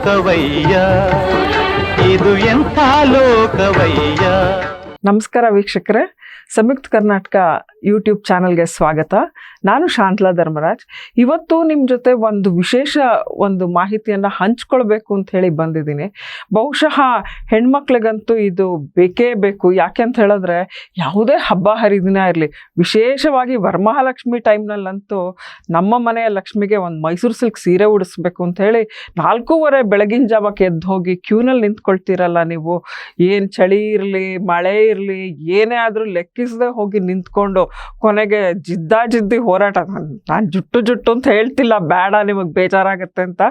ಲೋಕವಯ್ಯ, ಇದು ಎಂಥ ಲೋಕವಯ್ಯ. ನಮಸ್ಕಾರ ವೀಕ್ಷಕರೇ, ಸಂಯುಕ್ತ ಕರ್ನಾಟಕ ಯೂಟ್ಯೂಬ್ ಚಾನಲ್ಗೆ ಸ್ವಾಗತ. ನಾನು ಶಾಂತಲಾ ಧರ್ಮರಾಜ್. ಇವತ್ತು ನಿಮ್ಮ ಜೊತೆ ಒಂದು ವಿಶೇಷ ಮಾಹಿತಿಯನ್ನು ಹಂಚ್ಕೊಳ್ಬೇಕು ಅಂತ ಹೇಳಿ ಬಂದಿದ್ದೀನಿ. ಬಹುಶಃ ಹೆಣ್ಮಕ್ಳಿಗಂತೂ ಇದು ಬೇಕೇ ಬೇಕು. ಯಾಕೆ ಅಂತ ಹೇಳಿದ್ರೆ, ಯಾವುದೇ ಹಬ್ಬ ಹರಿದಿನ ಇರಲಿ, ವಿಶೇಷವಾಗಿ ವರಮಹಾಲಕ್ಷ್ಮಿ ಟೈಮ್ನಲ್ಲಂತೂ ನಮ್ಮ ಮನೆಯ ಲಕ್ಷ್ಮಿಗೆ ಒಂದು ಮೈಸೂರು ಸಿಲ್ಕ್ ಸೀರೆ ಉಡಿಸ್ಬೇಕು ಅಂತ ಹೇಳಿ 4:30 ಬೆಳಗಿನ ಜಾವಕ್ಕೆ ಎದ್ದು ಹೋಗಿ ಕ್ಯೂನಲ್ಲಿ ನಿಂತ್ಕೊಳ್ತೀರಲ್ಲ ನೀವು. ಏನು ಚಳಿ ಇರಲಿ ಮಳೆ ಇರಲಿ ಏನೇ ಆದರೂ ಲೆಕ್ಕಿಸದೆ ಹೋಗಿ ನಿಂತ್ಕೊಂಡು ಕೊನೆಗೆ ಜಿದ್ದಿ ಹೋರಾಟ. ನಾನು ಜುಟ್ಟು ಅಂತ ಹೇಳ್ತಿಲ್ಲ, ಬೇಡ ನಿಮಗೆ ಬೇಜಾರಾಗುತ್ತೆ ಅಂತ.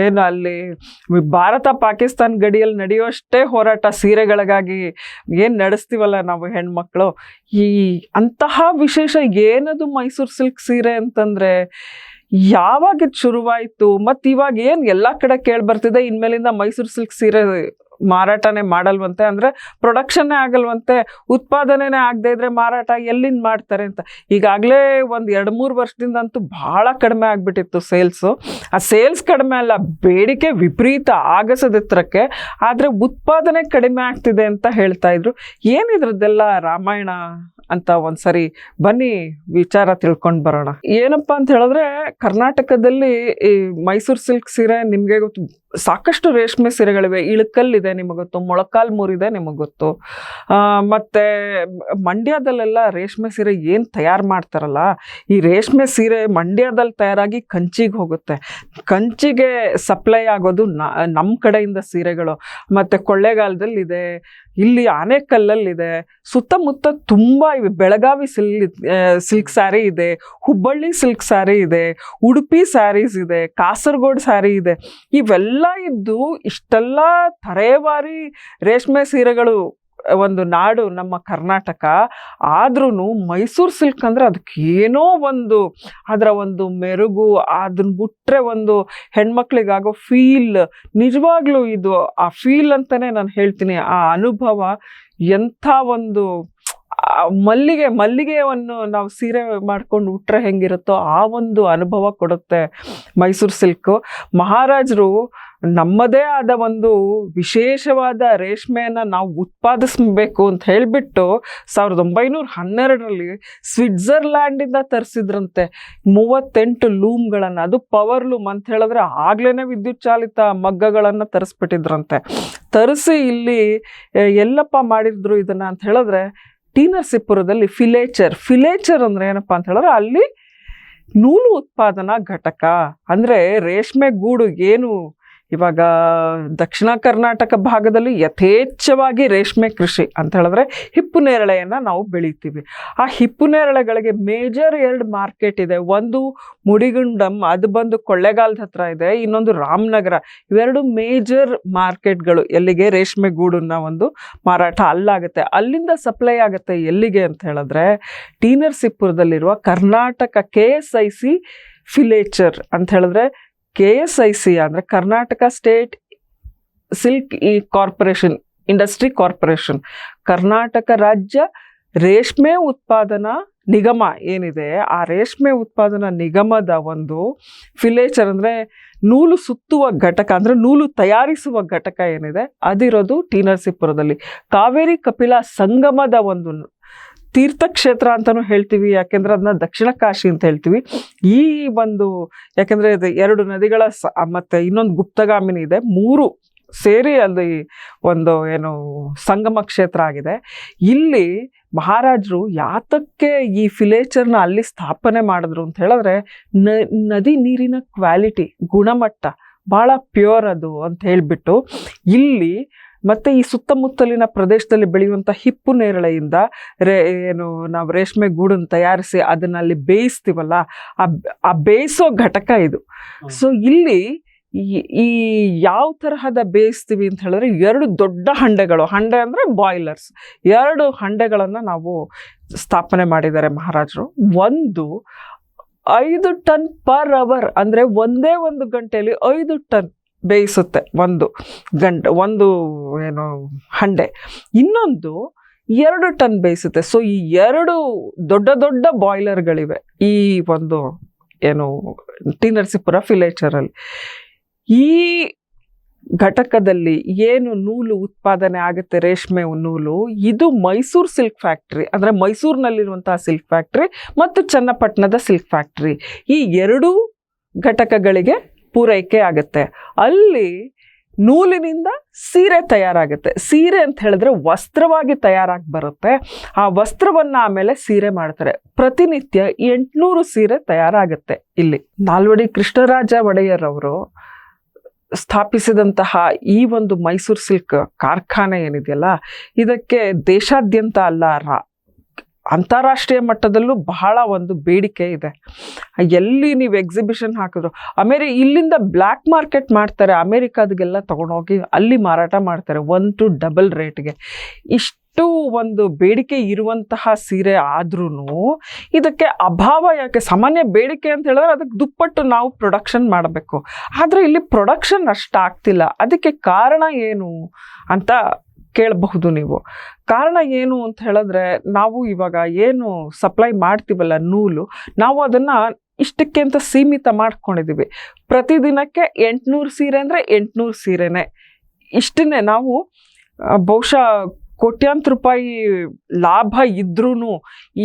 ಏನು ಅಲ್ಲಿ ಭಾರತ ಪಾಕಿಸ್ತಾನ ಗಡಿಯಲ್ಲಿ ನಡೆಯುವಷ್ಟೇ ಹೋರಾಟ ಸೀರೆಗಳಿಗಾಗಿ ಏನು ನಡೆಸ್ತೀವಲ್ಲ ನಾವು ಹೆಣ್ಮಕ್ಳು. ಈ ಅಂತಹ ವಿಶೇಷ ಏನದು ಮೈಸೂರು ಸಿಲ್ಕ್ ಸೀರೆ ಅಂತಂದರೆ, ಯಾವಾಗ ಇದು ಶುರುವಾಯಿತು ಮತ್ತು ಇವಾಗ ಏನು ಎಲ್ಲ ಕಡೆ ಕೇಳಿಬರ್ತಿದೆ, ಇನ್ಮೇಲಿಂದ ಮೈಸೂರು ಸಿಲ್ಕ್ ಸೀರೆ ಮಾರಾಟನೇ ಮಾಡಲ್ವಂತೆ, ಅಂದರೆ ಪ್ರೊಡಕ್ಷನ್ನೇ ಆಗಲ್ವಂತೆ, ಉತ್ಪಾದನೆನೇ ಆಗದೆ ಇದ್ರೆ ಮಾರಾಟ ಎಲ್ಲಿಂದ ಮಾಡ್ತಾರೆ ಅಂತ. ಈಗಾಗಲೇ ಒಂದು 2-3 ವರ್ಷದಿಂದಂತೂ ಭಾಳ ಕಡಿಮೆ ಆಗಿಬಿಟ್ಟಿತ್ತು ಸೇಲ್ಸು. ಆ ಸೇಲ್ಸ್ ಕಡಿಮೆ ಅಲ್ಲ, ಬೇಡಿಕೆ ವಿಪರೀತ ಆಗಸದೆತ್ತರಕ್ಕೆ, ಆದರೆ ಉತ್ಪಾದನೆ ಕಡಿಮೆ ಆಗ್ತಿದೆ ಅಂತ ಹೇಳ್ತಾ ಇದ್ರು. ಏನಿದ್ರದ್ದೆಲ್ಲ ರಾಮಾಯಣ ಅಂತ ಒಂದ್ಸರಿ ಬನ್ನಿ ವಿಚಾರ ತಿಳ್ಕೊಂಡು ಬರೋಣ. ಏನಪ್ಪ ಅಂತ ಹೇಳಿದ್ರೆ, ಕರ್ನಾಟಕದಲ್ಲಿ ಈ ಮೈಸೂರು ಸಿಲ್ಕ್ ಸೀರೆ ನಿಮಗೆ ಗೊತ್ತು, ಸಾಕಷ್ಟು ರೇಷ್ಮೆ ಸೀರೆಗಳಿವೆ. ಇಳಕಲ್ಲಿದೆ ನಿಮಗೆ ಗೊತ್ತು, ಮೊಳಕಾಲ್ಮೂರಿದೆ ನಿಮಗೆ ಗೊತ್ತು, ಮತ್ತು ಮಂಡ್ಯದಲ್ಲೆಲ್ಲ ರೇಷ್ಮೆ ಸೀರೆ ಏನು ತಯಾರು ಮಾಡ್ತಾರಲ್ಲ, ಈ ರೇಷ್ಮೆ ಸೀರೆ ಮಂಡ್ಯದಲ್ಲಿ ತಯಾರಾಗಿ ಕಂಚಿಗೆ ಹೋಗುತ್ತೆ. ಕಂಚಿಗೆ ಸಪ್ಲೈ ಆಗೋದು ನಮ್ಮ ಕಡೆಯಿಂದ ಸೀರೆಗಳು. ಮತ್ತು ಕೊಳ್ಳೇಗಾಲದಲ್ಲಿದೆ, ಇಲ್ಲಿ ಆನೇಕಲ್ಲಲ್ಲಿದೆ, ಸುತ್ತಮುತ್ತ ತುಂಬ ಇವೆ. ಬೆಳಗಾವಿ ಸಿಲ್ಕ್ ಸ್ಯಾರಿ ಇದೆ, ಹುಬ್ಬಳ್ಳಿ ಸಿಲ್ಕ್ ಸ್ಯಾರಿ ಇದೆ, ಉಡುಪಿ ಸ್ಯಾರೀಸ್ ಇದೆ, ಕಾಸರಗೋಡು ಸ್ಯಾರಿ ಇದೆ. ಇವೆಲ್ಲ ಇದ್ದು ಇಷ್ಟೆಲ್ಲ ತರೇವಾರಿ ರೇಷ್ಮೆ ಸೀರೆಗಳು ಒಂದು ನಾಡು ನಮ್ಮ ಕರ್ನಾಟಕ. ಆದ್ರೂ ಮೈಸೂರು ಸಿಲ್ಕ್ ಅಂದರೆ ಅದಕ್ಕೇನೋ ಅದರ ಒಂದು ಮೆರುಗು, ಅದನ್ನ ಬಿಟ್ರೆ ಒಂದು ಹೆಣ್ಮಕ್ಳಿಗಾಗೋ ಫೀಲ್, ನಿಜವಾಗ್ಲೂ ಇದು ಆ ಫೀಲ್ ಅಂತಲೇ ನಾನು ಹೇಳ್ತೀನಿ. ಆ ಅನುಭವ ಎಂಥ ಒಂದು ಮಲ್ಲಿಗೆಯನ್ನು ನಾವು ಸೀರೆ ಮಾಡ್ಕೊಂಡು ಉಟ್ರೆ ಹೆಂಗಿರುತ್ತೋ ಆ ಒಂದು ಅನುಭವ ಕೊಡುತ್ತೆ ಮೈಸೂರು ಸಿಲ್ಕು. ಮಹಾರಾಜರು ನಮ್ಮದೇ ಆದ ಒಂದು ವಿಶೇಷವಾದ ರೇಷ್ಮೆಯನ್ನು ನಾವು ಉತ್ಪಾದಿಸಬೇಕು ಅಂತ ಹೇಳಿಬಿಟ್ಟು 1912ರಲ್ಲಿ ಸ್ವಿಟ್ಜರ್ಲ್ಯಾಂಡಿಂದ ತರಿಸಿದ್ರಂತೆ 38 ಲೂಮ್ಗಳನ್ನು. ಅದು ಪವರ್ ಲೂಮ್ ಅಂತ ಹೇಳಿದ್ರೆ ಆಗ್ಲೇ ವಿದ್ಯುತ್ ಚಾಲಿತ ಮಗ್ಗಗಳನ್ನು ತರಿಸ್ಬಿಟ್ಟಿದ್ರಂತೆ. ತರಿಸಿ ಇಲ್ಲಿ ಎಲ್ಲಪ್ಪ ಮಾಡಿದ್ರು ಇದನ್ನು ಅಂತ ಹೇಳಿದ್ರೆ, ಟಿ ನರಸೀಪುರದಲ್ಲಿ ಫಿಲೇಚರ್ ಅಂದರೆ ಏನಪ್ಪ ಅಂತ ಹೇಳಿದ್ರೆ, ಅಲ್ಲಿ ನೂಲು ಉತ್ಪಾದನಾ ಘಟಕ. ಅಂದರೆ ರೇಷ್ಮೆ ಗೂಡು ಏನು ಇವಾಗ ದಕ್ಷಿಣ ಕರ್ನಾಟಕ ಭಾಗದಲ್ಲಿ ಯಥೇಚ್ಛವಾಗಿ ರೇಷ್ಮೆ ಕೃಷಿ ಅಂತ ಹೇಳಿದ್ರೆ ಹಿಪ್ಪು ನೇರಳೆಯನ್ನು ನಾವು ಬೆಳಿತೀವಿ. ಆ ಹಿಪ್ಪು ನೇರಳೆಗಳಿಗೆ ಮೇಜರ್ 2 ಮಾರ್ಕೆಟ್ ಇದೆ. ಒಂದು ಮುಡಿಗುಂಡಂ, ಅದು ಬಂದು ಕೊಳ್ಳೇಗಾಲದ ಹತ್ರ ಇದೆ, ಇನ್ನೊಂದು ರಾಮನಗರ. ಇವೆರಡು ಮೇಜರ್ ಮಾರ್ಕೆಟ್ಗಳು ಎಲ್ಲಿಗೆ ರೇಷ್ಮೆ ಗೂಡನ್ನ ಒಂದು ಮಾರಾಟ ಅಲ್ಲಾಗುತ್ತೆ. ಅಲ್ಲಿಂದ ಸಪ್ಲೈ ಆಗುತ್ತೆ ಎಲ್ಲಿಗೆ ಅಂತ ಹೇಳಿದ್ರೆ, ಟಿ ನರಸೀಪುರದಲ್ಲಿರುವ ಕರ್ನಾಟಕ KSIC ಫಿಲೇಚರ್ ಅಂತ ಹೇಳಿದ್ರೆ, KSIC ಅಂದರೆ Karnataka state silk industry corporation, Karnataka ರಾಜ್ಯ ರೇಷ್ಮೆ ಉತ್ಪಾದನಾ ನಿಗಮ ಏನಿದೆ, ಆ ರೇಷ್ಮೆ ಉತ್ಪಾದನಾ ನಿಗಮದ ಒಂದು ಫಿಲೇಚರ್ ಅಂದರೆ ನೂಲು ಸುತ್ತುವ ಘಟಕ, ಅಂದರೆ ನೂಲು ತಯಾರಿಸುವ ಘಟಕ ಏನಿದೆ ಅದಿರೋದು ಟಿ ನರಸೀಪುರದಲ್ಲಿ. ಕಾವೇರಿ ಕಪಿಲ ಸಂಗಮದ ಒಂದು ತೀರ್ಥಕ್ಷೇತ್ರ ಅಂತಲೂ ಹೇಳ್ತೀವಿ, ಯಾಕೆಂದರೆ ಅದನ್ನ ದಕ್ಷಿಣ ಕಾಶಿ ಅಂತ ಹೇಳ್ತೀವಿ. ಈ ಒಂದು ಯಾಕೆಂದರೆ ಇದು 2 ನದಿಗಳ ಮತ್ತು ಇನ್ನೊಂದು ಗುಪ್ತಗಾಮಿನಿ ಇದೆ, 3 ಸೇರಿ ಅಲ್ಲಿ ಒಂದು ಸಂಗಮ ಕ್ಷೇತ್ರ ಆಗಿದೆ. ಇಲ್ಲಿ ಮಹಾರಾಜರು ಯಾತಕ್ಕೆ ಈ ಫಿಲೇಚರ್ನ ಅಲ್ಲಿ ಸ್ಥಾಪನೆ ಮಾಡಿದ್ರು ಅಂತ ಹೇಳಿದ್ರೆ, ನದಿ ನೀರಿನ ಕ್ವಾಲಿಟಿ, ಗುಣಮಟ್ಟ ಭಾಳ ಪ್ಯೂರ್ ಅದು ಅಂತ ಹೇಳಿಬಿಟ್ಟು ಇಲ್ಲಿ ಮತ್ತು ಈ ಸುತ್ತಮುತ್ತಲಿನ ಪ್ರದೇಶದಲ್ಲಿ ಬೆಳೆಯುವಂಥ ಹಿಪ್ಪು ನೇರಳೆಯಿಂದ ನಾವು ರೇಷ್ಮೆ ಗೂಡನ್ನು ತಯಾರಿಸಿ ಅದನ್ನು ಅಲ್ಲಿ ಬೇಯಿಸ್ತೀವಲ್ಲ, ಆ ಬೇಯಿಸೋ ಘಟಕ ಇದು. ಸೊ ಇಲ್ಲಿ ಈ ಯಾವ ತರಹದ ಬೇಯಿಸ್ತೀವಿ ಅಂತ ಹೇಳಿದ್ರೆ, 2 ದೊಡ್ಡ ಹಂಡೆ ಅಂದರೆ ಬಾಯ್ಲರ್ಸ್, 2 ಹಂಡೆಗಳನ್ನು ನಾವು ಸ್ಥಾಪನೆ ಮಾಡಿದ್ದಾರೆ ಮಹಾರಾಜರು. ಒಂದು 5 ಟನ್ ಪರ್ ಅವರ್, ಅಂದರೆ ಒಂದೇ ಒಂದು ಗಂಟೆಯಲ್ಲಿ 5 ಟನ್ ಬೇಯಿಸುತ್ತೆ ಒಂದು ಹಂಡೆ. ಇನ್ನೊಂದು 2 ಟನ್ ಬೇಯಿಸುತ್ತೆ. ಸೊ ಈ 2 ದೊಡ್ಡ ಬಾಯ್ಲರ್ಗಳಿವೆ ಈ ಟಿ ನರಸೀಪುರ ಫಿಲೇಚರಲ್ಲಿ. ಈ ಘಟಕದಲ್ಲಿ ಏನು ನೂಲು ಉತ್ಪಾದನೆ ಆಗುತ್ತೆ, ರೇಷ್ಮೆ ನೂಲು, ಇದು ಮೈಸೂರು ಸಿಲ್ಕ್ ಫ್ಯಾಕ್ಟ್ರಿ, ಅಂದರೆ ಮೈಸೂರಿನಲ್ಲಿರುವಂತಹ ಸಿಲ್ಕ್ ಫ್ಯಾಕ್ಟ್ರಿ ಮತ್ತು ಚನ್ನಪಟ್ಟಣದ ಸಿಲ್ಕ್ ಫ್ಯಾಕ್ಟ್ರಿ, ಈ ಎರಡೂ ಘಟಕಗಳಿಗೆ ಪೂರೈಕೆ ಆಗುತ್ತೆ. ಅಲ್ಲಿ ನೂಲಿನಿಂದ ಸೀರೆ ತಯಾರಾಗುತ್ತೆ. ಸೀರೆ ಅಂತ ಹೇಳಿದ್ರೆ ವಸ್ತ್ರವಾಗಿ ತಯಾರಾಗಿ ಬರುತ್ತೆ. ಆ ವಸ್ತ್ರವನ್ನು ಆಮೇಲೆ ಸೀರೆ ಮಾಡ್ತಾರೆ. ಪ್ರತಿನಿತ್ಯ 800 ಸೀರೆ ತಯಾರಾಗುತ್ತೆ. ಇಲ್ಲಿ ನಾಲ್ವಡಿ ಕೃಷ್ಣರಾಜ ಒಡೆಯರ್ ಅವರು ಸ್ಥಾಪಿಸಿದಂತಹ ಈ ಒಂದು ಮೈಸೂರು ಸಿಲ್ಕ್ ಕಾರ್ಖಾನೆ ಏನಿದೆಯಲ್ಲ, ಇದಕ್ಕೆ ದೇಶಾದ್ಯಂತ ಅಲ್ಲ, ಅಂತಾರಾಷ್ಟ್ರೀಯ ಮಟ್ಟದಲ್ಲೂ ಬಹಳ ಒಂದು ಬೇಡಿಕೆ ಇದೆ. ಎಲ್ಲಿ ನೀವು ಎಕ್ಸಿಬಿಷನ್ ಹಾಕಿದ್ರು, ಇಲ್ಲಿಂದ ಬ್ಲ್ಯಾಕ್ ಮಾರ್ಕೆಟ್ ಮಾಡ್ತಾರೆ, ಅಮೇರಿಕಾದಿಗೆಲ್ಲ ತಗೊಂಡೋಗಿ ಅಲ್ಲಿ ಮಾರಾಟ ಮಾಡ್ತಾರೆ 1 to double ರೇಟ್ಗೆ. ಇಷ್ಟು ಒಂದು ಬೇಡಿಕೆ ಇರುವಂತಹ ಸೀರೆ ಆದ್ರೂ ಇದಕ್ಕೆ ಅಭಾವ ಯಾಕೆ? ಸಾಮಾನ್ಯ ಬೇಡಿಕೆ ಅಂತ ಹೇಳಿದ್ರೆ ಅದಕ್ಕೆ ದುಪ್ಪಟ್ಟು ನಾವು ಪ್ರೊಡಕ್ಷನ್ ಮಾಡಬೇಕು, ಆದರೆ ಇಲ್ಲಿ ಪ್ರೊಡಕ್ಷನ್ ಅಷ್ಟು ಆಗ್ತಿಲ್ಲ. ಅದಕ್ಕೆ ಕಾರಣ ಏನು ಅಂತ ಕೇಳಬಹುದು ನೀವು. ಕಾರಣ ಏನು ಅಂತ ಹೇಳಿದ್ರೆ, ನಾವು ಇವಾಗ ಏನು ಸಪ್ಲೈ ಮಾಡ್ತೀವಲ್ಲ ನೂಲು, ನಾವು ಅದನ್ನು ಇಷ್ಟಕ್ಕೆ ಅಂತ ಸೀಮಿತ ಮಾಡ್ಕೊಂಡಿದ್ದೀವಿ. ಪ್ರತಿದಿನಕ್ಕೆ 800 ಸೀರೆ ಅಂದರೆ 800 ಸೀರೆನೇ. ಇಷ್ಟನ್ನೇ ನಾವು ಬಹುಶಃ ಕೋಟ್ಯಾಂತರ ರೂಪಾಯಿ ಲಾಭ ಇದ್ರೂ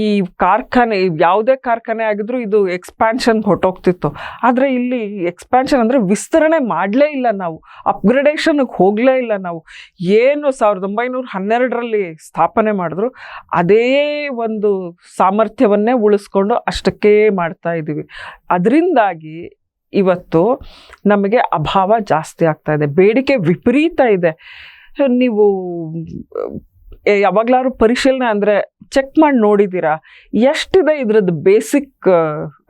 ಈ ಕಾರ್ಖಾನೆ, ಯಾವುದೇ ಕಾರ್ಖಾನೆ ಆಗಿದ್ರೂ ಇದು ಎಕ್ಸ್ಪ್ಯಾನ್ಷನ್ಗೆ ಹೊಟ್ಟೋಗ್ತಿತ್ತು. ಆದರೆ ಇಲ್ಲಿ ಎಕ್ಸ್ಪ್ಯಾನ್ಷನ್ ಅಂದರೆ ವಿಸ್ತರಣೆ ಮಾಡಲೇ ಇಲ್ಲ, ನಾವು ಅಪ್ಗ್ರೇಡೇಷನ್ಗೆ ಹೋಗಲೇ ಇಲ್ಲ. ನಾವು ಏನು 1912ರಲ್ಲಿ ಸ್ಥಾಪನೆ ಮಾಡಿದ್ರು ಅದೇ ಒಂದು ಸಾಮರ್ಥ್ಯವನ್ನೇ ಉಳಿಸ್ಕೊಂಡು ಅಷ್ಟಕ್ಕೇ ಮಾಡ್ತಾ ಇದ್ದೀವಿ. ಅದರಿಂದಾಗಿ ಇವತ್ತು ನಮಗೆ ಅಭಾವ ಜಾಸ್ತಿ ಆಗ್ತಾ ಇದೆ, ಬೇಡಿಕೆ ವಿಪರೀತ ಇದೆ. ನೀವು ಯಾವಾಗಲಾದ್ರು ಪರಿಶೀಲನೆ ಅಂದರೆ ಚೆಕ್ ಮಾಡಿ ನೋಡಿದ್ದೀರಾ ಎಷ್ಟಿದೆ ಇದ್ರದ್ದು ಬೇಸಿಕ್,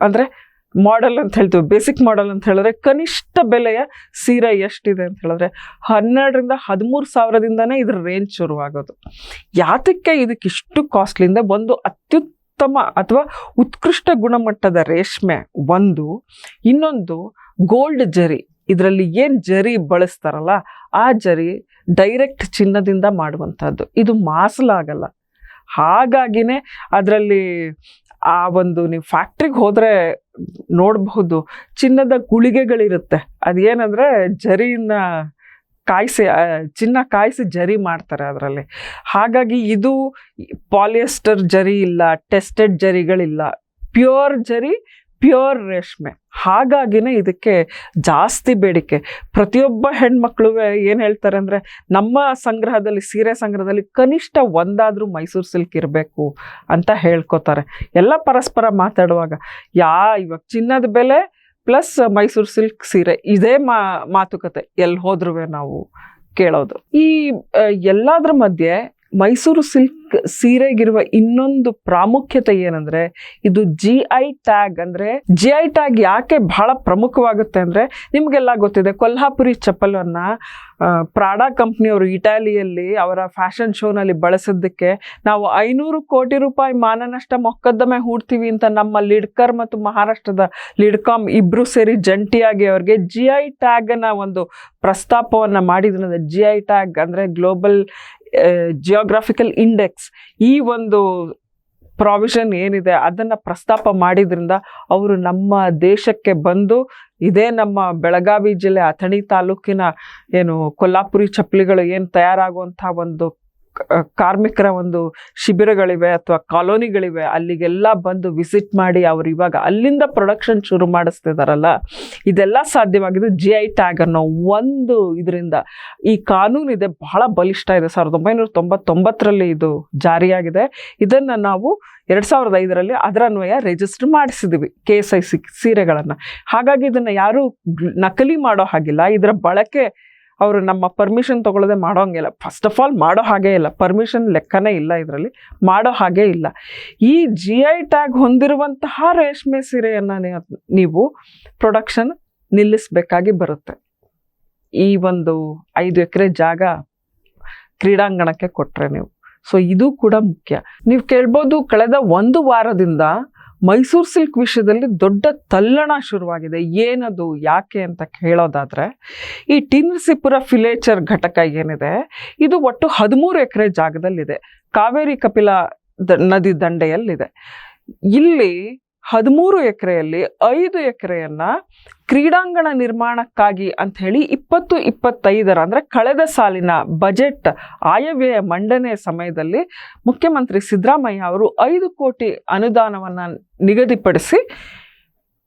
ಅಂದರೆ ಮಾಡೆಲ್ ಅಂತ ಹೇಳ್ತೀವಿ, ಬೇಸಿಕ್ ಮಾಡೆಲ್ ಅಂತ ಹೇಳಿದ್ರೆ ಕನಿಷ್ಠ ಬೆಲೆಯ ಸೀರೆ ಎಷ್ಟಿದೆ ಅಂತ ಹೇಳಿದ್ರೆ 12,000ರಿಂದ 13,000ದಿಂದನೇ ಇದ್ರ ರೇಂಜ್ ಶುರುವಾಗೋದು. ಯಾತಕ್ಕೆ ಇದಕ್ಕಿಷ್ಟು ಕಾಸ್ಟ್ಲಿಂದ? ಒಂದು ಅತ್ಯುತ್ತಮ ಅಥವಾ ಉತ್ಕೃಷ್ಟ ಗುಣಮಟ್ಟದ ರೇಷ್ಮೆ ಒಂದು, ಇನ್ನೊಂದು ಗೋಲ್ಡ್ ಜರಿ. ಇದರಲ್ಲಿ ಏನು ಜರಿ ಬಳಸ್ತಾರಲ್ಲ ಆ ಜರಿ ಡೈರೆಕ್ಟ್ ಚಿನ್ನದಿಂದ ಮಾಡುವಂಥದ್ದು, ಇದು ಮಾಸಲಾಗಲ್ಲ. ಹಾಗಾಗಿನೇ ಅದರಲ್ಲಿ ಆ ಒಂದು ನೀವು ಫ್ಯಾಕ್ಟ್ರಿಗೆ ಹೋದರೆ ನೋಡಬಹುದು ಚಿನ್ನದ ಗುಳಿಗೆಗಳಿರುತ್ತೆ. ಅದೇನಂದರೆ ಜರಿನ ಕಾಯಿಸಿ, ಚಿನ್ನ ಕಾಯಿಸಿ ಜರಿ ಮಾಡ್ತಾರೆ ಅದರಲ್ಲಿ. ಹಾಗಾಗಿ ಇದು ಪಾಲಿಯೆಸ್ಟರ್ ಜರಿ ಇಲ್ಲ, ಟೆಸ್ಟೆಡ್ ಜರಿಗಳಿಲ್ಲ, ಪ್ಯೂರ್ ಜರಿ, ಪ್ಯೂರ್ ರೇಷ್ಮೆ. ಹಾಗಾಗಿನೇ ಇದಕ್ಕೆ ಜಾಸ್ತಿ ಬೇಡಿಕೆ. ಪ್ರತಿಯೊಬ್ಬ ಹೆಣ್ಮಕ್ಳು ಏನು ಹೇಳ್ತಾರೆ ಅಂದರೆ, ನಮ್ಮ ಸಂಗ್ರಹದಲ್ಲಿ, ಸೀರೆ ಸಂಗ್ರಹದಲ್ಲಿ ಕನಿಷ್ಠ ಒಂದಾದರೂ ಮೈಸೂರು ಸಿಲ್ಕ್ ಇರಬೇಕು ಅಂತ ಹೇಳ್ಕೊತಾರೆ. ಎಲ್ಲ ಪರಸ್ಪರ ಮಾತಾಡುವಾಗ ಇವಾಗ ಚಿನ್ನದ ಬೆಲೆ ಪ್ಲಸ್ ಮೈಸೂರು ಸಿಲ್ಕ್ ಸೀರೆ, ಇದೇ ಮಾತುಕತೆ ಎಲ್ಲಿ ಹೋದ್ರೂ ನಾವು ಕೇಳೋದು. ಈ ಎಲ್ಲದ್ರ ಮಧ್ಯೆ ಮೈಸೂರು ಸಿಲ್ಕ್ ಸೀರೆಗಿರುವ ಇನ್ನೊಂದು ಪ್ರಾಮುಖ್ಯತೆ ಏನಂದ್ರೆ, ಇದು GI ಟ್ಯಾಗ್. ಅಂದ್ರೆ GI ಟ್ಯಾಗ್ ಯಾಕೆ ಬಹಳ ಪ್ರಮುಖವಾಗುತ್ತೆ ಅಂದ್ರೆ, ನಿಮಗೆಲ್ಲ ಗೊತ್ತಿದೆ, ಕೊಲ್ಹಾಪುರಿ ಚಪ್ಪಲನ್ನ ಪ್ರಾಡಾ ಕಂಪ್ನಿಯವರು ಇಟಾಲಿಯಲ್ಲಿ ಅವರ ಫ್ಯಾಷನ್ ಶೋನಲ್ಲಿ ಬಳಸಿದ್ದಕ್ಕೆ ನಾವು 500 ಕೋಟಿ ರೂಪಾಯಿ ಮಾನನಷ್ಟ ಮೊಕದ್ದಮೆ ಹೂಡ್ತೀವಿ ಅಂತ ನಮ್ಮ ಲಿಡ್ಕರ್ ಮತ್ತು ಮಹಾರಾಷ್ಟ್ರದ ಲಿಡ್ಕಾಮ್ ಇಬ್ರು ಸೇರಿ ಜಂಟಿಯಾಗಿ ಅವ್ರಿಗೆ GI ಟ್ಯಾಗನ್ನ ಒಂದು ಪ್ರಸ್ತಾಪವನ್ನು ಮಾಡಿದ್ರಿಂದ, GI ಟ್ಯಾಗ್ ಅಂದರೆ ಗ್ಲೋಬಲ್ ಜಿಯೋಗ್ರಾಫಿಕಲ್ ಇಂಡೆಕ್ಸ್, ಈ ಒಂದು ಪ್ರಾವಿಷನ್ ಏನಿದೆ ಅದನ್ನು ಪ್ರಸ್ತಾಪ ಮಾಡಿದ್ರಿಂದ ಅವರು ನಮ್ಮ ದೇಶಕ್ಕೆ ಬಂದು, ಇದೇ ನಮ್ಮ ಬೆಳಗಾವಿ ಜಿಲ್ಲೆ ಅಥಣಿ ತಾಲೂಕಿನ ಏನು ಕೊಲ್ಲಾಪುರಿ ಚಪ್ಪಲಿಗಳು ಏನು ತಯಾರಾಗುವಂಥ ಒಂದು ಕಾರ್ಮಿಕರ ಒಂದು ಶಿಬಿರಗಳಿವೆ ಅಥವಾ ಕಾಲೋನಿಗಳಿವೆ, ಅಲ್ಲಿಗೆಲ್ಲ ಬಂದು ವಿಸಿಟ್ ಮಾಡಿ ಅವರು ಇವಾಗ ಅಲ್ಲಿಂದ ಪ್ರೊಡಕ್ಷನ್ ಶುರು ಮಾಡಿಸ್ತಿದಾರಲ್ಲ, ಇದೆಲ್ಲ ಸಾಧ್ಯವಾಗಿದೆ GI ಟ್ಯಾಗ್ ಅನ್ನೋ ಒಂದು ಇದರಿಂದ. ಈ ಕಾನೂನಿದೆ, ಬಹಳ ಬಲಿಷ್ಠ ಇದೆ. 1999ರಲ್ಲಿ ಇದು ಜಾರಿಯಾಗಿದೆ. ಇದನ್ನು ನಾವು 2005ರಲ್ಲಿ ಅದರ ಅನ್ವಯ ರಿಜಿಸ್ಟರ್ ಮಾಡಿಸಿದ್ವಿ KSI ಸೀರೆಗಳನ್ನು. ಹಾಗಾಗಿ ಇದನ್ನು ಯಾರು ನಕಲಿ ಮಾಡೋ ಹಾಗಿಲ್ಲ. ಇದರ ಬಳಕೆ ಅವರು ನಮ್ಮ ಪರ್ಮಿಷನ್ ತಗೊಳ್ಳದೆ ಮಾಡೋಂಗಿಲ್ಲ. ಫಸ್ಟ್ ಆಫ್ ಆಲ್ ಮಾಡೋ ಹಾಗೇ ಇಲ್ಲ, ಪರ್ಮಿಷನ್ ಲೆಕ್ಕನೇ ಇಲ್ಲ, ಇದರಲ್ಲಿ ಮಾಡೋ ಹಾಗೇ ಇಲ್ಲ. ಈ GI ಟ್ಯಾಗ್ ಹೊಂದಿರುವಂತಹ ರೇಷ್ಮೆ ಸೀರೆಯನ್ನು ನೀವು ಪ್ರೊಡಕ್ಷನ್ ನಿಲ್ಲಿಸಬೇಕಾಗಿ ಬರುತ್ತೆ. ಈ ಒಂದು 5 ಎಕರೆ ಜಾಗ ಕ್ರೀಡಾಂಗಣಕ್ಕೆ ಕೊಟ್ಟರೆ ನೀವು. ಸೊ ಇದು ಕೂಡ ಮುಖ್ಯ. ನೀವು ಕೇಳ್ಬೋದು, ಕಳೆದ 1 ವಾರದಿಂದ ಮೈಸೂರು ಸಿಲ್ಕ್ ವಿಷಯದಲ್ಲಿ ದೊಡ್ಡ ತಲ್ಲಣ ಶುರುವಾಗಿದೆ. ಏನದು, ಯಾಕೆ ಅಂತ ಹೇಳೋದಾದರೆ, ಈ ಟಿ ನರಸೀಪುರ ಫಿಲೇಚರ್ ಘಟಕ ಏನಿದೆ ಇದು ಒಟ್ಟು 13 ಎಕರೆ ಜಾಗದಲ್ಲಿದೆ. ಕಾವೇರಿ ಕಪಿಲಾ ನದಿ ದಂಡೆಯಲ್ಲಿದೆ. ಇಲ್ಲಿ 13 ಎಕರೆಯಲ್ಲಿ 5 ಎಕರೆಯನ್ನ ಕ್ರೀಡಾಂಗಣ ನಿರ್ಮಾಣಕ್ಕಾಗಿ ಅಂತ ಹೇಳಿ 2025 ಅಂದರೆ ಕಳೆದ ಸಾಲಿನ ಬಜೆಟ್ ಆಯವ್ಯಯ ಮಂಡನೆ ಸಮಯದಲ್ಲಿ ಮುಖ್ಯಮಂತ್ರಿ ಸಿದ್ದರಾಮಯ್ಯ ಅವರು 5 ಕೋಟಿ ಅನುದಾನವನ್ನು ನಿಗದಿಪಡಿಸಿ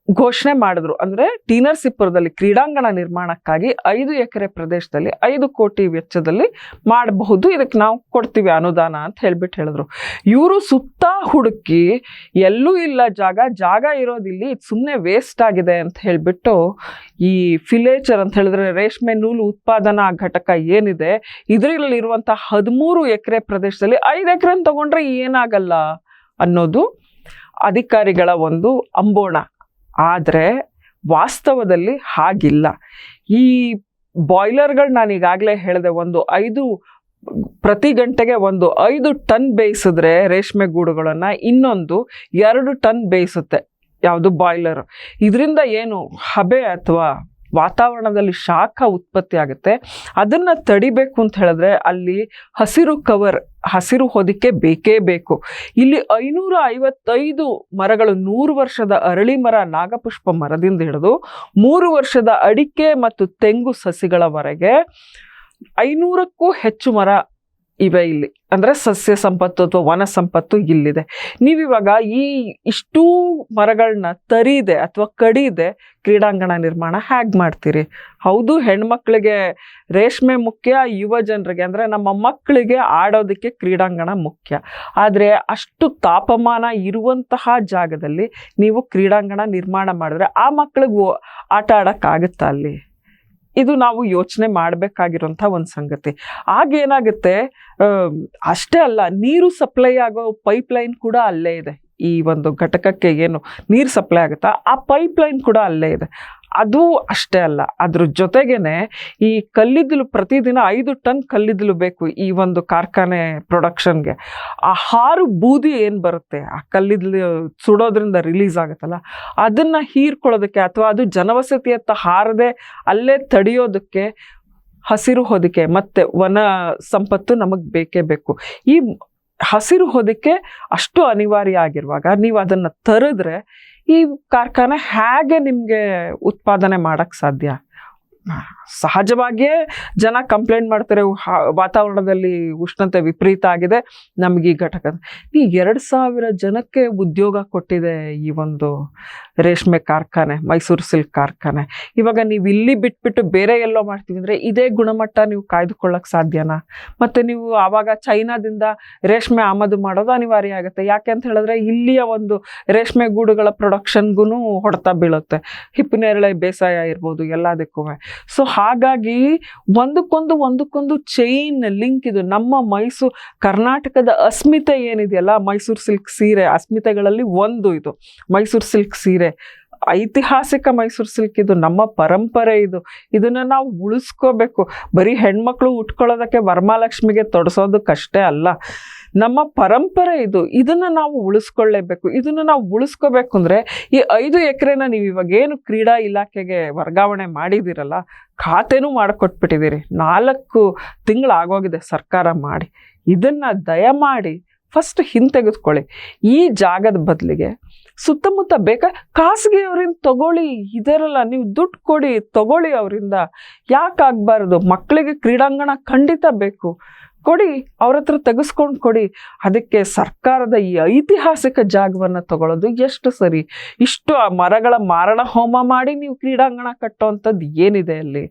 ಘೋಷಣೆ ಮಾಡಿದ್ರು. ಅಂದರೆ ಟಿ ನರಸೀಪುರದಲ್ಲಿ ಕ್ರೀಡಾಂಗಣ ನಿರ್ಮಾಣಕ್ಕಾಗಿ 5 ಎಕರೆ ಪ್ರದೇಶದಲ್ಲಿ 5 ಕೋಟಿ ವೆಚ್ಚದಲ್ಲಿ ಮಾಡಬಹುದು, ಇದಕ್ಕೆ ನಾವು ಕೊಡ್ತೀವಿ ಅನುದಾನ ಅಂತ ಹೇಳಿದ್ರು. ಇವರು ಸುತ್ತ ಹುಡುಕಿ ಎಲ್ಲೂ ಇಲ್ಲ ಜಾಗ ಇರೋದಿಲ್ಲಿ, ಇದು ಸುಮ್ಮನೆ ವೇಸ್ಟ್ ಆಗಿದೆ ಅಂತ ಹೇಳಿಬಿಟ್ಟು ಈ ಫಿಲೇಚರ್ ಅಂತ ಹೇಳಿದ್ರೆ ರೇಷ್ಮೆ ನೂಲು ಉತ್ಪಾದನಾ ಘಟಕ ಏನಿದೆ ಇದರಲ್ಲಿರುವಂಥ 13 ಎಕರೆ ಪ್ರದೇಶದಲ್ಲಿ 5 ಎಕರೆ ತಗೊಂಡ್ರೆ ಏನಾಗಲ್ಲ ಅನ್ನೋದು ಅಧಿಕಾರಿಗಳ ಒಂದು ಅಂಬೋಣ. ಆದರೆ ವಾಸ್ತವದಲ್ಲಿ ಹಾಗಿಲ್ಲ. ಈ ಬಾಯ್ಲರ್ಗಳು ನಾನು ಈಗಾಗಲೇ ಹೇಳಿದೆ, ಪ್ರತಿ ಗಂಟೆಗೆ 5 ಟನ್ ಬೇಯಿಸಿದ್ರೆ ರೇಷ್ಮೆ ಗೂಡುಗಳನ್ನು ಇನ್ನೊಂದು 2 ಟನ್ ಬೇಯಿಸುತ್ತೆ ಯಾವುದು ಬಾಯ್ಲರ್. ಇದರಿಂದ ಏನು ಹಬೆ ಅಥವಾ ವಾತಾವರಣದಲ್ಲಿ ಶಾಖ ಉತ್ಪತ್ತಿ ಆಗುತ್ತೆ. ಅದನ್ನು ತಡಿಬೇಕು ಅಂತ ಹೇಳಿದ್ರೆ ಅಲ್ಲಿ ಹಸಿರು ಹೊದಿಕೆ ಬೇಕೇ ಬೇಕು. ಇಲ್ಲಿ 555 ಮರಗಳು, 100 ವರ್ಷದ ಅರಳಿ ಮರ, ನಾಗಪುಷ್ಪ ಮರದಿಂದ ಹಿಡಿದು 3 ವರ್ಷದ ಅಡಿಕೆ ಮತ್ತು ತೆಂಗು ಸಸಿಗಳವರೆಗೆ 500ಕ್ಕೂ ಹೆಚ್ಚು ಮರ ಇವೆ ಇಲ್ಲಿ. ಅಂದರೆ ಸಸ್ಯ ಸಂಪತ್ತು ಅಥವಾ ವನ ಸಂಪತ್ತು ಇಲ್ಲಿದೆ. ನೀವಿವಾಗ ಇಷ್ಟೂ ಮರಗಳನ್ನ ತರಿದೆ ಅಥವಾ ಕಡಿದೆ ಕ್ರೀಡಾಂಗಣ ನಿರ್ಮಾಣ ಹೇಗೆ ಮಾಡ್ತೀರಿ? ಹೌದು, ಹೆಣ್ಮಕ್ಳಿಗೆ ರೇಷ್ಮೆ ಮುಖ್ಯ, ಯುವ ಜನರಿಗೆ ಅಂದರೆ ನಮ್ಮ ಮಕ್ಕಳಿಗೆ ಆಡೋದಕ್ಕೆ ಕ್ರೀಡಾಂಗಣ ಮುಖ್ಯ. ಆದರೆ ಅಷ್ಟು ತಾಪಮಾನ ಇರುವಂತಹ ಜಾಗದಲ್ಲಿ ನೀವು ಕ್ರೀಡಾಂಗಣ ನಿರ್ಮಾಣ ಮಾಡಿದ್ರೆ ಆ ಮಕ್ಕಳಿಗೆ ಆಟ ಆಡೋಕ್ಕಾಗುತ್ತಾ ಅಲ್ಲಿ? ಇದು ನಾವು ಯೋಚನೆ ಮಾಡಬೇಕಾಗಿರೋಂಥ ಒಂದು ಸಂಗತಿ. ಆಗೇನಾಗುತ್ತೆ, ಅಷ್ಟೇ ಅಲ್ಲ, ನೀರು ಸಪ್ಲೈ ಆಗೋ ಪೈಪ್ಲೈನ್ ಕೂಡ ಅಲ್ಲೇ ಇದೆ. ಈ ಒಂದು ಘಟಕಕ್ಕೆ ಏನು ನೀರು ಸಪ್ಲೈ ಆಗುತ್ತಾ ಆ ಪೈಪ್ಲೈನ್ ಕೂಡ ಅಲ್ಲೇ ಇದೆ. ಅದು ಅಷ್ಟೇ ಅಲ್ಲ, ಅದ್ರ ಜೊತೆಗೇನೆ ಈ ಕಲ್ಲಿದ್ದಲು ಪ್ರತಿದಿನ 5 ಟನ್ ಕಲ್ಲಿದ್ದಲು ಬೇಕು ಈ ಒಂದು ಕಾರ್ಖಾನೆ ಪ್ರೊಡಕ್ಷನ್ಗೆ. ಆ ಹಾರು ಬೂದಿ ಏನು ಬರುತ್ತೆ, ಆ ಕಲ್ಲಿದ್ದಲು ಸುಡೋದ್ರಿಂದ ರಿಲೀಸ್ ಆಗುತ್ತಲ್ಲ, ಅದನ್ನು ಹೀರ್ಕೊಳ್ಳೋದಕ್ಕೆ ಅಥವಾ ಅದು ಜನವಸತಿಯತ್ತ ಹಾರದೆ ಅಲ್ಲೇ ತಡೆಯೋದಕ್ಕೆ ಹಸಿರು ಹೊದಿಕೆ ಮತ್ತು ವನ ಸಂಪತ್ತು ನಮಗೆ ಬೇಕೇ ಬೇಕು. ಈ ಹಸಿರು ಹೊದಿಕೆ ಅಷ್ಟು ಅನಿವಾರ್ಯ ಆಗಿರುವಾಗ ನೀವು ಅದನ್ನು ತರಿದ್ರೆ ಈ ಕಾರ್ಖಾನೆ ಹೇಗೆ ನಿಮಗೆ ಉತ್ಪಾದನೆ ಮಾಡೋಕ್ಕೆ ಸಾಧ್ಯ? ಸಹಜವಾಗಿಯೇ ಜನ ಕಂಪ್ಲೇಂಟ್ ಮಾಡ್ತಾರೆ, ವಾತಾವರಣದಲ್ಲಿ ಉಷ್ಣತೆ ವಿಪರೀತ ಆಗಿದೆ, ನಮಗೆ ಈ ಘಟಕ. ಈ 2000 ಜನಕ್ಕೆ ಉದ್ಯೋಗ ಕೊಟ್ಟಿದೆ ಈ ಒಂದು ರೇಷ್ಮೆ ಕಾರ್ಖಾನೆ, ಮೈಸೂರು ಸಿಲ್ಕ್ ಕಾರ್ಖಾನೆ. ಇವಾಗ ನೀವು ಇಲ್ಲಿ ಬಿಟ್ಬಿಟ್ಟು ಬೇರೆ ಎಲ್ಲೋ ಮಾಡ್ತೀವಿ ಅಂದರೆ ಇದೇ ಗುಣಮಟ್ಟ ನೀವು ಕಾಯ್ದುಕೊಳ್ಳೋಕೆ ಸಾಧ್ಯನಾ? ಮತ್ತು ನೀವು ಆವಾಗ ಚೈನಾದಿಂದ ರೇಷ್ಮೆ ಆಮದು ಮಾಡೋದು ಅನಿವಾರ್ಯ ಆಗುತ್ತೆ. ಯಾಕೆ ಅಂತ ಹೇಳಿದ್ರೆ ಇಲ್ಲಿಯ ಒಂದು ರೇಷ್ಮೆ ಗೂಡುಗಳ ಪ್ರೊಡಕ್ಷನ್ಗೂ ಹೊಡೆತ ಬೀಳುತ್ತೆ, ಹಿಪ್ಪನೇರಳೆ ಬೇಸಾಯ ಇರ್ಬೋದು ಎಲ್ಲದಕ್ಕೂ. ಸೊ ಹಾಗಾಗಿ ಒಂದಕ್ಕೊಂದು ಚೈನ್ ಲಿಂಕ್ ಇದು. ನಮ್ಮ ಕರ್ನಾಟಕದ ಅಸ್ಮಿತೆ ಏನಿದೆಯಲ್ಲ, ಮೈಸೂರು ಸಿಲ್ಕ್ ಸೀರೆ ಅಸ್ಮಿತೆಗಳಲ್ಲಿ ಒಂದು ಇದು ಮೈಸೂರು ಸಿಲ್ಕ್ ಸೀರೆ. ಐತಿಹಾಸಿಕ ಮೈಸೂರು ಸಿಲ್ಕ್ ಇದು ನಮ್ಮ ಪರಂಪರೆ. ಇದನ್ನು ನಾವು ಉಳಿಸ್ಕೋಬೇಕು. ಬರೀ ಹೆಣ್ಮಕ್ಳು ಉಟ್ಕೊಳ್ಳೋದಕ್ಕೆ ವರಮಹಾಲಕ್ಷ್ಮಿಗೆ ತೊಡಸೋದಕ್ಕಷ್ಟೇ ಅಲ್ಲ, ನಮ್ಮ ಪರಂಪರೆ ಇದನ್ನು ನಾವು ಉಳಿಸ್ಕೊಳ್ಳೇಬೇಕು. ಇದನ್ನು ನಾವು ಉಳಿಸ್ಕೋಬೇಕು ಅಂದರೆ ಈ 5 ಎಕರೆನ ನೀವು ಇವಾಗ ಏನು ಕ್ರೀಡಾ ಇಲಾಖೆಗೆ ವರ್ಗಾವಣೆ ಮಾಡಿದ್ದೀರಲ್ಲ, ಖಾತೆನೂ ಮಾಡಿಕೊಟ್ಬಿಟ್ಟಿದ್ದೀರಿ. 4 ತಿಂಗಳಾಗೋಗಿದೆ ಸರ್ಕಾರ ಮಾಡಿ. ಇದನ್ನು ದಯಮಾಡಿ ಫಸ್ಟ್ ಹಿಂತೆಗೆದುಕೊಳ್ಳಿ. ಈ ಜಾಗದ ಬದಲಿಗೆ ಸುತ್ತಮುತ್ತ ಖಾಸಗಿಯವರಿಂದ ತಗೊಳ್ಳಿ. ಇದರಲ್ಲ, ನೀವು ದುಡ್ಡು ಕೊಡಿ, ತಗೊಳ್ಳಿ ಅವರಿಂದ. ಯಾಕಾಗಬಾರ್ದು? ಮಕ್ಕಳಿಗೆ ಕ್ರೀಡಾಂಗಣ ಖಂಡಿತ ಬೇಕು, ಕೊಡಿ, ಅವ್ರ ಹತ್ರ ತೆಗೆಸ್ಕೊಂಡು ಕೊಡಿ. ಅದಕ್ಕೆ ಸರ್ಕಾರದ ಈ ಐತಿಹಾಸಿಕ ಜಾಗವನ್ನು ತಗೊಳ್ಳೋದು ಎಷ್ಟು ಸರಿ? ಇಷ್ಟು ಆ ಮರಗಳ ಮಾರಣ ಹೋಮ ಮಾಡಿ ನೀವು ಕ್ರೀಡಾಂಗಣ ಕಟ್ಟೋವಂಥದ್ದು ಏನಿದೆ ಅಲ್ಲಿ?